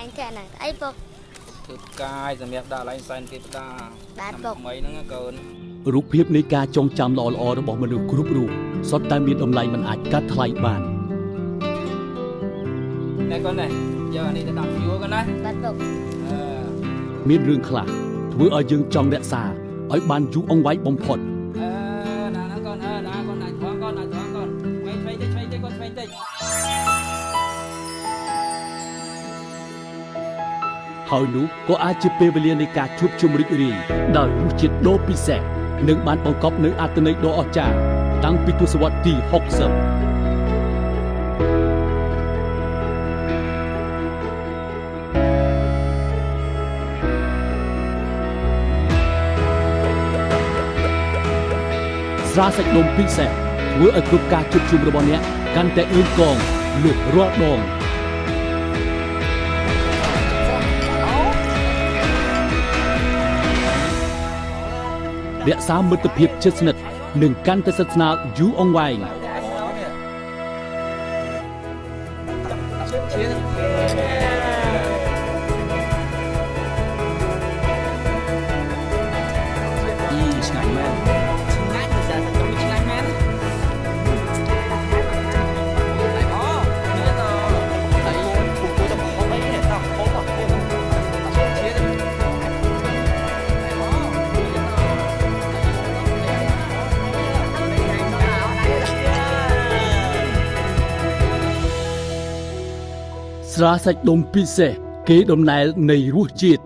anh kẹn này ấy bốคือ กาย សម្រាប់ ដាក់ ឡើង សែន ទេវតា បាទ ថ្ បូ មី ហ្នឹង កូន រូបភាពនៃការចងចាំល្អៗរបស់មនុស្សគ្រប់រូបសុទ្ធតែមានតម្លៃមិនអាចកាត់ថ្លៃបាន ណែ កូន ណែ យក អានេះ ទៅ ដាក់ យួរ កូន ណា បាទបូ មានរឿងខ្លះធ្វើឲ្យយើងចង់រក្សាឲ្យបានយូរអង្វែងបំផុត ណា កូន ណា កូន ណា ថង កូន ណា ថង កូន ឆ្វេង តិច ឆ្វេង តិច កូន ឆ្វេង តិច ហើយនោះក៏អាចជាពេលវេលានៃការជួបជុំរីករាយដោយរសជាតិដ៏ពិសេសនិងបានបង្កប់នូវអត្ថន័យដ៏អស្ចារ្យតាំងពីទសវត្សរ៍ទី 60 ស្រាសាច់ដុំពិសេសធ្វើឲ្យគ្រប់ការជួបជុំរបស់អ្នកកាន់តែអឿនកងលុះរាល់ដង រក្សាមិត្តភាពជិតស្និទ្ធនិងកាន់តែស្និទ្ធស្នាលយូរអង្វែង ឆ្ងាញ់មែនឆ្ងាញ់តែទៅឆ្ងាញ់មែនអូមានអីពូទៅហូបអីនេះតោះហូបឈៀន ស្រាសាច់ដុំពិសេសគេដំណើរនៃរសជាតិ